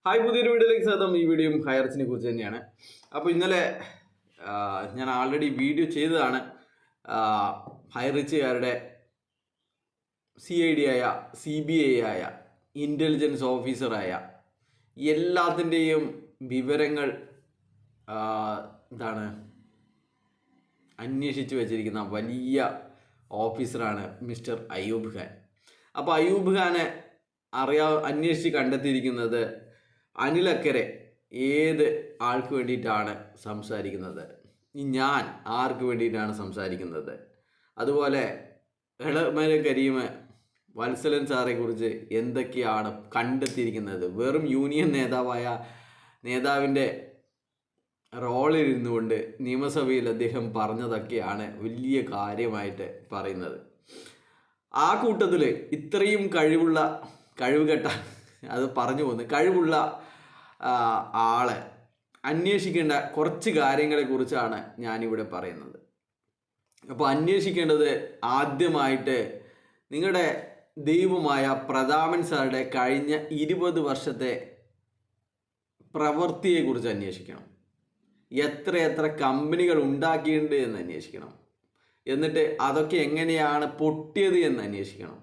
Hi, പുതിയൊരു വീഡിയോയിലേക്ക് സ്വാഗതം. ഈ വീഡിയോയും ഹയർസിനെ കുറിച്ച് തന്നെയാണ്. അപ്പോൾ ഇന്നലെ ഞാൻ ആൾറെഡി വീഡിയോ ചെയ്തതാണ്. ഹൈ റിച്ചുകാരുടെ CID ആയ CBI ആയ ഇൻ്റലിജൻസ് ഓഫീസറായ എല്ലാത്തിൻ്റെയും വിവരങ്ങൾ എന്താണ് അന്വേഷിച്ച് വെച്ചിരിക്കുന്ന വലിയ ഓഫീസറാണ് മിസ്റ്റർ അയൂബ് ഖാൻ. അപ്പോൾ അയൂബ് ഖാനെ അന്വേഷിച്ച് കണ്ടെത്തിയിരിക്കുന്നത് അനിൽ അക്കരെ ഏത് ആൾക്ക് വേണ്ടിയിട്ടാണ് സംസാരിക്കുന്നത്, ഞാൻ ആർക്ക് വേണ്ടിയിട്ടാണ് സംസാരിക്കുന്നത്, അതുപോലെ എളമരം കരീം വത്സലൻ സാറെ കുറിച്ച് എന്തൊക്കെയാണ് കണ്ടെത്തിയിരിക്കുന്നത്. വെറും യൂണിയൻ നേതാവിൻ്റെ റോളിൽ ഇരുന്നുകൊണ്ട് നിയമസഭയിൽ അദ്ദേഹം പറഞ്ഞതൊക്കെയാണ് വലിയ കാര്യമായിട്ട് പറയുന്നത്. ആ കൂട്ടത്തിൽ ഇത്രയും കഴിവുകെട്ട അത് പറഞ്ഞു പോകുന്നത് കഴിവുള്ള ആളെ അന്വേഷിക്കേണ്ട കുറച്ച് കാര്യങ്ങളെക്കുറിച്ചാണ് ഞാനിവിടെ പറയുന്നത്. അപ്പോൾ അന്വേഷിക്കേണ്ടത് ആദ്യമായിട്ട് നിങ്ങളുടെ ദൈവമായ പ്രതാപൻ സാറുടെ കഴിഞ്ഞ 20 വർഷത്തെ പ്രവൃത്തിയെക്കുറിച്ച് അന്വേഷിക്കണം. എത്ര കമ്പനികൾ ഉണ്ടാക്കിയിട്ടുണ്ട് എന്ന് അന്വേഷിക്കണം. എന്നിട്ട് അതൊക്കെ എങ്ങനെയാണ് പൊട്ടിയത് എന്ന് അന്വേഷിക്കണം.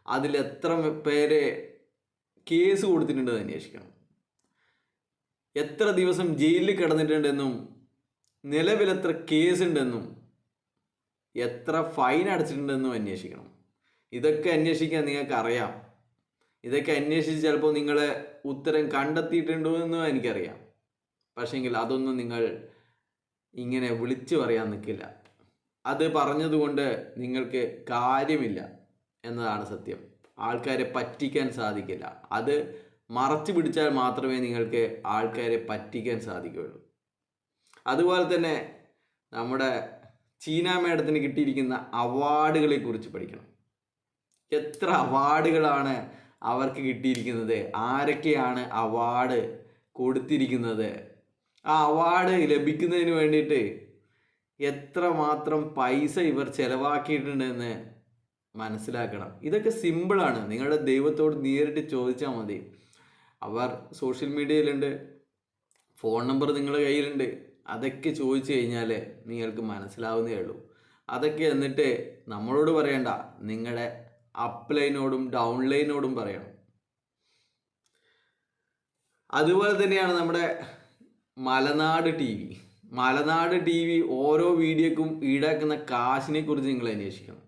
അതിലെത്ര പേര് കേസ് കൊടുത്തിട്ടുണ്ടെന്ന് അന്വേഷിക്കണം. എത്ര ദിവസം ജയിലിൽ കിടന്നിട്ടുണ്ടെന്നും നിലവിലെത്ര കേസുണ്ടെന്നും എത്ര ഫൈൻ അടച്ചിട്ടുണ്ടെന്നും അന്വേഷിക്കണം. ഇതൊക്കെ അന്വേഷിക്കാൻ നിങ്ങൾക്ക് അറിയാം. ഇതൊക്കെ അന്വേഷിച്ച് ചിലപ്പോൾ നിങ്ങൾ ഉത്തരം കണ്ടെത്തിയിട്ടുണ്ടോ എന്നും എനിക്കറിയാം. പക്ഷേങ്കിൽ അതൊന്നും നിങ്ങൾ ഇങ്ങനെ വിളിച്ചു പറയാൻ നിൽക്കില്ല. അത് പറഞ്ഞതുകൊണ്ട് നിങ്ങൾക്ക് കാര്യമില്ല എന്നതാണ് സത്യം. ആൾക്കാരെ പറ്റിക്കാൻ സാധിക്കില്ല. അത് മറച്ചു പിടിച്ചാൽ മാത്രമേ നിങ്ങൾക്ക് ആൾക്കാരെ പറ്റിക്കാൻ സാധിക്കുകയുള്ളൂ. അതുപോലെ തന്നെ നമ്മുടെ ചീന മേഡത്തിന് കിട്ടിയിരിക്കുന്ന അവാർഡുകളെ കുറിച്ച് പഠിക്കണം. എത്ര അവാർഡുകളാണ് അവർക്ക് കിട്ടിയിരിക്കുന്നത്, ആരൊക്കെയാണ് അവാർഡ് കൊടുത്തിരിക്കുന്നത്, ആ അവാർഡ് ലഭിക്കുന്നതിന് വേണ്ടിയിട്ട് എത്രമാത്രം പൈസ ഇവർ ചെലവാക്കിയിട്ടുണ്ടെന്ന് മനസ്സിലാക്കണം. ഇതൊക്കെ സിമ്പിളാണ്. നിങ്ങളുടെ ദൈവത്തോട് നേരിട്ട് ചോദിച്ചാൽ മതി. അവർ സോഷ്യൽ മീഡിയയിലുണ്ട്, ഫോൺ നമ്പർ നിങ്ങളുടെ കയ്യിലുണ്ട്. അതൊക്കെ ചോദിച്ചു കഴിഞ്ഞാൽ നിങ്ങൾക്ക് മനസ്സിലാവുന്നേ ഉള്ളൂ. അതൊക്കെ എന്നിട്ട് നമ്മളോട് പറയണ്ട, നിങ്ങളുടെ അപ്പ് ലൈനോടും ഡൗൺ ലൈനോടും പറയണം. അതുപോലെ തന്നെയാണ് നമ്മുടെ മലനാട് TV ഓരോ വീഡിയോക്കും ഈടാക്കുന്ന കാശിനെ കുറിച്ച് നിങ്ങൾ അന്വേഷിക്കണം.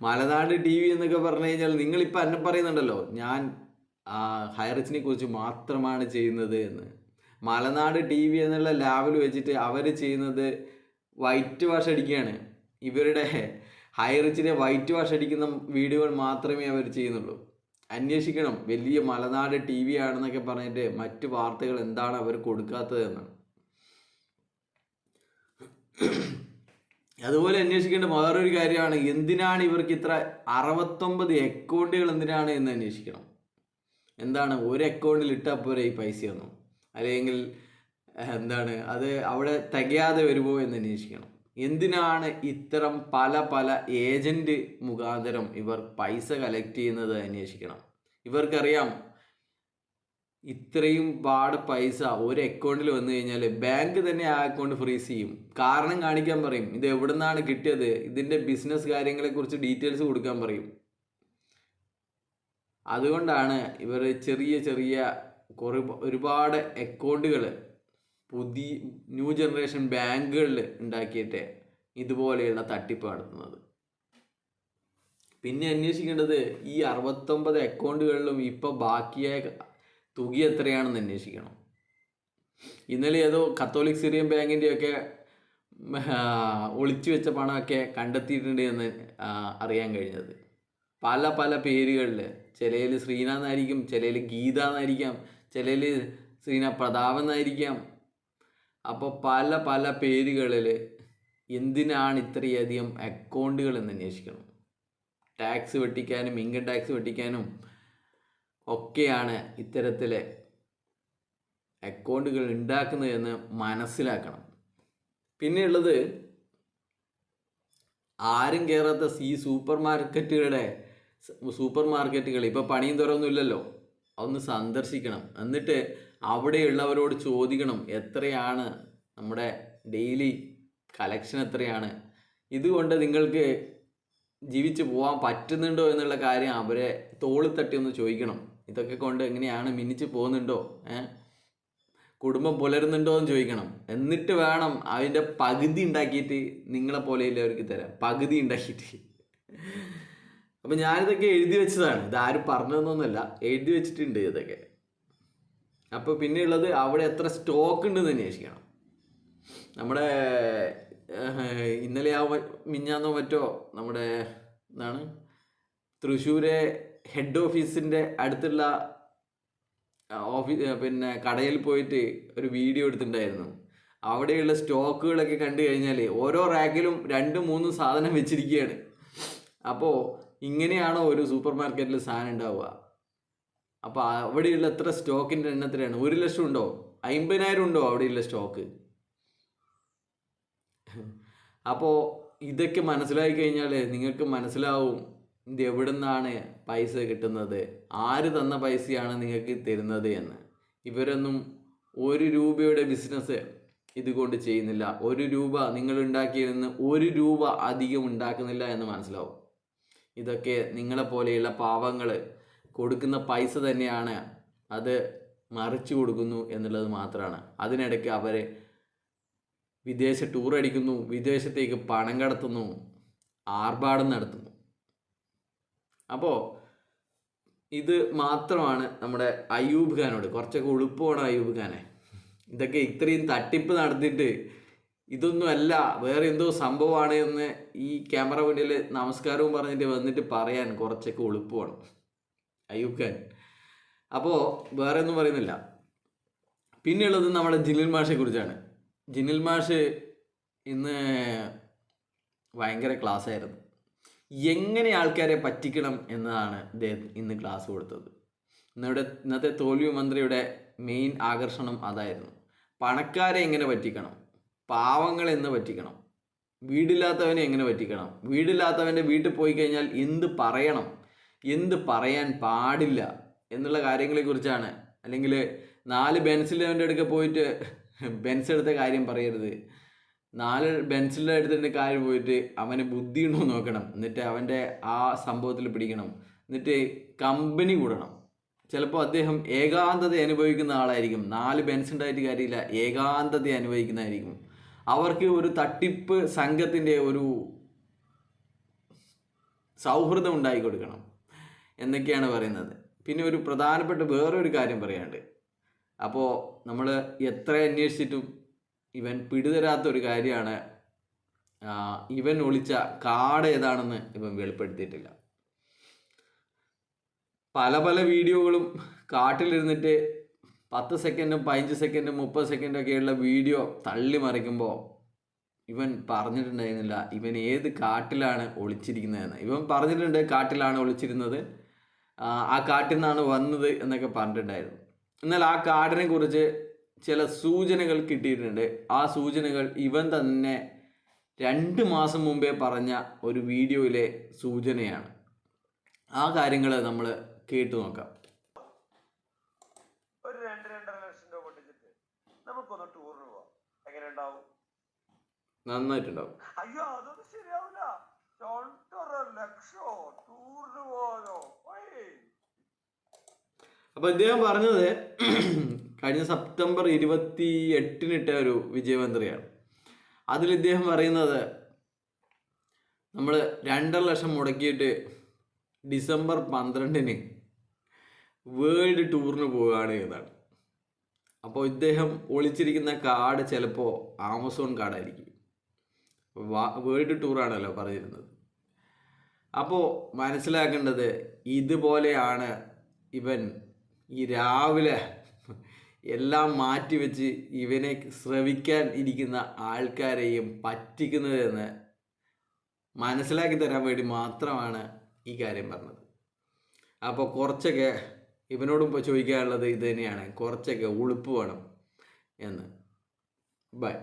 മലനാട് TV എന്നൊക്കെ പറഞ്ഞു കഴിഞ്ഞാൽ നിങ്ങളിപ്പോൾ എന്നെ പറയുന്നുണ്ടല്ലോ ഞാൻ ഹൈറിച്ചിനെ കുറിച്ച് മാത്രമാണ് ചെയ്യുന്നത് എന്ന്. മലനാട് TV എന്നുള്ള ലാബിൽ വെച്ചിട്ട് അവർ ചെയ്യുന്നത് വൈറ്റ് വാഷ് അടിക്കുകയാണ്. ഇവരുടെ ഹൈറിച്ചിനെ വൈറ്റ് വാഷ് അടിക്കുന്ന വീഡിയോകൾ മാത്രമേ അവർ ചെയ്യുന്നുള്ളൂ. അന്വേഷിക്കണം. വലിയ മലനാട് TV ആണെന്നൊക്കെ പറഞ്ഞിട്ട് മറ്റു വാർത്തകൾ എന്താണ് അവർ കൊടുക്കാത്തത് എന്നാണ്. അതുപോലെ അന്വേഷിക്കേണ്ട വേറൊരു കാര്യമാണ്, എന്തിനാണ് ഇവർക്ക് ഇത്ര 69 അക്കൗണ്ടുകൾ എന്തിനാണ് എന്ന് അന്വേഷിക്കണം. എന്താണ് ഒരു അക്കൗണ്ടിൽ ഇട്ടാൽ പോരെ ഈ പൈസയൊന്നും, അല്ലെങ്കിൽ എന്താണ് അത് അവിടെ തികയാതെ വരുമോ എന്ന് അന്വേഷിക്കണം. എന്തിനാണ് ഇത്തരം പല ഏജന്റ് മുഖാന്തരം ഇവർ പൈസ കളക്ട് ചെയ്യുന്നത് അന്വേഷിക്കണം. ഇവർക്കറിയാം ഇത്രയും പൈസ ഒരു അക്കൗണ്ടിൽ വന്നു കഴിഞ്ഞാൽ ബാങ്ക് തന്നെ ആ അക്കൗണ്ട് ഫ്രീസ് ചെയ്യും. കാരണം കാണിക്കാൻ പറയും, ഇത് എവിടെ നിന്നാണ് കിട്ടിയത്, ഇതിൻ്റെ ബിസിനസ് കാര്യങ്ങളെക്കുറിച്ച് ഡീറ്റെയിൽസ് കൊടുക്കാൻ പറയും. അതുകൊണ്ടാണ് ഇവർ ചെറിയ ഒരുപാട് അക്കൗണ്ടുകൾ പുതിയ ന്യൂ ജനറേഷൻ ബാങ്കുകളിൽ ഉണ്ടാക്കിയിട്ട് ഇതുപോലെയുള്ള തട്ടിപ്പ് നടത്തുന്നത്. പിന്നെ അന്വേഷിക്കേണ്ടത് ഈ 69 അക്കൗണ്ടുകളിലും ഇപ്പോൾ ബാക്കിയായ തുക എത്രയാണെന്ന് അന്വേഷിക്കണം. ഇന്നലെ ഏതോ കത്തോലിക് സിറിയൻ ബാങ്കിൻ്റെയൊക്കെ ഒളിച്ചു വെച്ച പണമൊക്കെ കണ്ടെത്തിയിട്ടുണ്ട് എന്ന് അറിയാൻ കഴിഞ്ഞത്. പല പേരുകളിൽ, ചിലയിൽ ശ്രീനാഥ് എന്നായിരിക്കും, ചിലയിൽ ഗീത എന്നായിരിക്കാം, ചിലയിൽ ശ്രീനാ പ്രതാപ് എന്നായിരിക്കാം. അപ്പോൾ പല പേരുകളിൽ എന്തിനാണ് ഇത്രയധികം അക്കൗണ്ടുകൾ എന്ന് അന്വേഷിക്കണം. ടാക്സ് വെട്ടിക്കാനും ഇൻകം ടാക്സ് വെട്ടിക്കാനും ഒക്കെയാണ് ഇത്തരത്തിലെ അക്കൗണ്ടുകൾ ഉണ്ടാക്കുന്നതെന്ന് മനസ്സിലാക്കണം. പിന്നെയുള്ളത്, ആരും കയറാത്ത സൂപ്പർ മാർക്കറ്റുകൾ ഇപ്പോൾ പണിയും തുറന്നില്ലല്ലോ. ഒന്ന് സന്ദർശിക്കണം. എന്നിട്ട് അവിടെയുള്ളവരോട് ചോദിക്കണം എത്രയാണ് നമ്മുടെ ഡെയിലി കളക്ഷൻ എത്രയാണ്, ഇതുകൊണ്ട് നിങ്ങൾക്ക് ജീവിച്ച് പോകാൻ പറ്റുന്നുണ്ടോ എന്നുള്ള കാര്യം അവരെ തോളിൽ തട്ടി ഒന്ന് ചോദിക്കണം. ഇതൊക്കെ കൊണ്ട് എങ്ങനെയാണ് മിന്നിച്ച് പോകുന്നുണ്ടോ, കുടുംബം പുലരുന്നുണ്ടോ എന്ന് ചോദിക്കണം. എന്നിട്ട് വേണം അതിൻ്റെ പകുതി ഉണ്ടാക്കിയിട്ട് നിങ്ങളെ പോലെയുള്ളവർക്ക് തരാം, പകുതി ഉണ്ടാക്കിയിട്ട്. അപ്പം ഞാനിതൊക്കെ എഴുതി വെച്ചതാണ്, ഇതാരും പറഞ്ഞതൊന്നുമല്ല, എഴുതി വെച്ചിട്ടുണ്ട് ഇതൊക്കെ. അപ്പോൾ പിന്നെയുള്ളത് അവിടെ എത്ര സ്റ്റോക്ക് ഉണ്ടെന്ന് അന്വേഷിക്കണം. നമ്മുടെ ഇന്നലെ മിഞ്ഞാന്നോ മറ്റോ നമ്മുടെ എന്താണ് തൃശ്ശൂരെ ഹെഡ് ഓഫീസിൻ്റെ അടുത്തുള്ള പിന്നെ കടയിൽ പോയിട്ട് ഒരു വീഡിയോ എടുത്തിട്ടുണ്ടായിരുന്നു. അവിടെയുള്ള സ്റ്റോക്കുകളൊക്കെ കണ്ടു കഴിഞ്ഞാൽ ഓരോ റാക്കിലും 2-3 സാധനം വെച്ചിരിക്കുകയാണ്. അപ്പോൾ ഇങ്ങനെയാണോ ഒരു സൂപ്പർ മാർക്കറ്റിൽ സാധനം ഉണ്ടാവുക? അപ്പോൾ അവിടെയുള്ള എത്ര സ്റ്റോക്കിൻ്റെ എണ്ണത്തിലാണ്? 1 ലക്ഷം ഉണ്ടോ? 50,000 ഉണ്ടോ അവിടെയുള്ള സ്റ്റോക്ക്? അപ്പോൾ ഇതൊക്കെ മനസ്സിലാക്കി കഴിഞ്ഞാൽ നിങ്ങൾക്ക് മനസ്സിലാവും ഇത് എവിടെ നിന്നാണ് പൈസ കിട്ടുന്നത്, ആര് തന്ന പൈസയാണ് നിങ്ങൾക്ക് തരുന്നത് എന്ന്. ഇവരൊന്നും 1 രൂപയുടെ ബിസിനസ് ഇതുകൊണ്ട് ചെയ്യുന്നില്ല. 1 രൂപ നിങ്ങൾ ഉണ്ടാക്കിയിരുന്ന് 1 രൂപ അധികം ഉണ്ടാക്കുന്നില്ല എന്ന് മനസ്സിലാവും. ഇതൊക്കെ നിങ്ങളെപ്പോലെയുള്ള പാവങ്ങൾ കൊടുക്കുന്ന പൈസ തന്നെയാണ്, അത് മറിച്ചു കൊടുക്കുന്നു എന്നുള്ളത് മാത്രമാണ്. അതിനിടയ്ക്ക് അവർ വിദേശ ടൂർ അടിക്കുന്നു, വിദേശത്തേക്ക് പണം കടത്തുന്നു, ആർഭാടം നടത്തുന്നു. അപ്പോൾ ഇത് മാത്രമാണ് നമ്മുടെ അയ്യൂബ് ഖാനോട്. കുറച്ചൊക്കെ ഉളുപ്പമാണ് അയ്യൂബ് ഖാനെ. ഇതൊക്കെ ഇത്രയും തട്ടിപ്പ് നടത്തിയിട്ട് ഇതൊന്നും അല്ല വേറെ എന്തോ സംഭവമാണ് എന്ന് ഈ ക്യാമറ മുന്നിൽ നമസ്കാരവും പറഞ്ഞിട്ട് വന്നിട്ട് പറയാൻ കുറച്ചൊക്കെ ഉളുപ്പമാണ് അയ്യൂബ് ഖാൻ. അപ്പോൾ വേറെ ഒന്നും പറയുന്നില്ല. പിന്നെയുള്ളത് നമ്മുടെ ജിനിൽ മാഷെ കുറിച്ചാണ്. ജിനിൽ മാഷ് ഇന്ന് ഭയങ്കര ക്ലാസ് ആയിരുന്നു. എങ്ങനെ ആൾക്കാരെ പറ്റിക്കണം എന്നതാണ് അദ്ദേഹം ഇന്ന് ക്ലാസ് കൊടുത്തത്. ഇന്നത്തെ തോൽവി മന്ത്രിയുടെ മെയിൻ ആകർഷണം അതായിരുന്നു. പണക്കാരെ എങ്ങനെ പറ്റിക്കണം, പാവങ്ങളെ എന്ന് പറ്റിക്കണം, വീടില്ലാത്തവനെ എങ്ങനെ പറ്റിക്കണം, വീടില്ലാത്തവൻ്റെ വീട്ടിൽ പോയി കഴിഞ്ഞാൽ എന്ത് പറയണം, എന്ത് പറയാൻ പാടില്ല എന്നുള്ള കാര്യങ്ങളെക്കുറിച്ചാണ്. അല്ലെങ്കിൽ 4 ബെൻസിലവൻ്റെ അടുക്ക പോയിട്ട് ബെൻസ് എടുത്ത കാര്യം പറയരുത്, 4 ബെൻസിലെ എടുത്തിട്ട് കാര്യം പോയിട്ട് അവന് ബുദ്ധിയുണ്ടോ നോക്കണം, എന്നിട്ട് അവൻ്റെ ആ സംഭവത്തിൽ പിടിക്കണം, എന്നിട്ട് കമ്പനി കൂടണം. ചിലപ്പോൾ അദ്ദേഹം ഏകാന്തത അനുഭവിക്കുന്ന ആളായിരിക്കും. 4 ബെൻസ് ഉണ്ടായിട്ട് കാര്യമില്ല, ഏകാന്തത അനുഭവിക്കുന്നതായിരിക്കും. അവർക്ക് ഒരു തട്ടിപ്പ് സംഘത്തിൻ്റെ ഒരു സൗഹൃദം ഉണ്ടാക്കി കൊടുക്കണം എന്നൊക്കെയാണ് പറയുന്നത്. പിന്നെ ഒരു പ്രധാനപ്പെട്ട വേറൊരു കാര്യം പറയാനുണ്ട്. അപ്പോൾ നമ്മൾ എത്ര അന്വേഷിച്ചിട്ടും ഇവൻ പിടിതരാത്തൊരു കാര്യമാണ്, ഇവൻ ഒളിച്ച കാർഡ് ഏതാണെന്ന് ഇവൻ വെളിപ്പെടുത്തിയിട്ടില്ല. പല പല വീഡിയോകളും കാട്ടിലിരുന്നിട്ട് 10 സെക്കൻഡും 15 സെക്കൻഡും 30 സെക്കൻഡും ഒക്കെയുള്ള വീഡിയോ തള്ളി മറിക്കുമ്പോൾ ഇവൻ പറഞ്ഞിട്ടുണ്ടായിരുന്നില്ല ഇവൻ ഏത് കാട്ടിലാണ് ഒളിച്ചിരിക്കുന്നതെന്ന്. ഇവൻ പറഞ്ഞിട്ടുണ്ട് കാട്ടിലാണ് ഒളിച്ചിരുന്നത്, ആ കാട്ടിൽ നിന്നാണ് വന്നത് എന്നൊക്കെ പറഞ്ഞിട്ടുണ്ടായിരുന്നു. എന്നാൽ ആ കാടിനെ കുറിച്ച് ചില സൂചനകൾ കിട്ടിയിട്ടുണ്ട്. ആ സൂചനകൾ ഇവൻ തന്നെ 2 മാസം മുമ്പേ പറഞ്ഞ ഒരു വീഡിയോയിലെ സൂചനയാണ്. ആ കാര്യങ്ങൾ നമ്മൾ കേട്ടു നോക്കാം. ഒരു 2-2.5 ലക്ഷം രൂപ പൊട്ടിച്ചിട്ട് നമുക്കൊന്ന് ടൂറിന് പോവാം, എങ്ങനെ ഉണ്ടാവും? നന്നായിട്ടുണ്ടാവും. അയ്യോ അതൊന്നും ശരിയാവില്ല, 2.5 ലക്ഷം ടൂറിന് പോവാനോ? അപ്പോൾ ഇദ്ദേഹം പറഞ്ഞത് കഴിഞ്ഞ സെപ്റ്റംബർ 28 ഒരു വിജയമന്ത്രിയാണ്. അതിൽ ഇദ്ദേഹം പറയുന്നത് നമ്മൾ 2.5 ലക്ഷം മുടക്കിയിട്ട് ഡിസംബർ 12 വേൾഡ് ടൂറിന് പോവുകയാണ് എന്നാണ്. അപ്പോൾ ഇദ്ദേഹം ഒളിച്ചിരിക്കുന്ന കാർഡ് ചിലപ്പോൾ ആമസോൺ കാർഡായിരിക്കും. വേൾഡ് ടൂറാണല്ലോ പറഞ്ഞിരുന്നത്. അപ്പോൾ മനസ്സിലാക്കേണ്ടത് ഇതുപോലെയാണ് ഇവൻ ഈ രാവിലെ എല്ലാം മാറ്റിവെച്ച് ഇവനെ ശ്രവിക്കാൻ ഇരിക്കുന്ന ആൾക്കാരെയും പറ്റിക്കുന്നതെന്ന് മനസ്സിലാക്കി തരാൻ വേണ്ടി മാത്രമാണ് ഈ കാര്യം പറഞ്ഞത്. അപ്പോൾ കുറച്ചൊക്കെ ഇവനോടും ഇപ്പോൾ ചോദിക്കാനുള്ളത് ഇത് തന്നെയാണ്, കുറച്ചൊക്കെ ഉളുപ്പ് വേണം എന്ന്. ബൈ.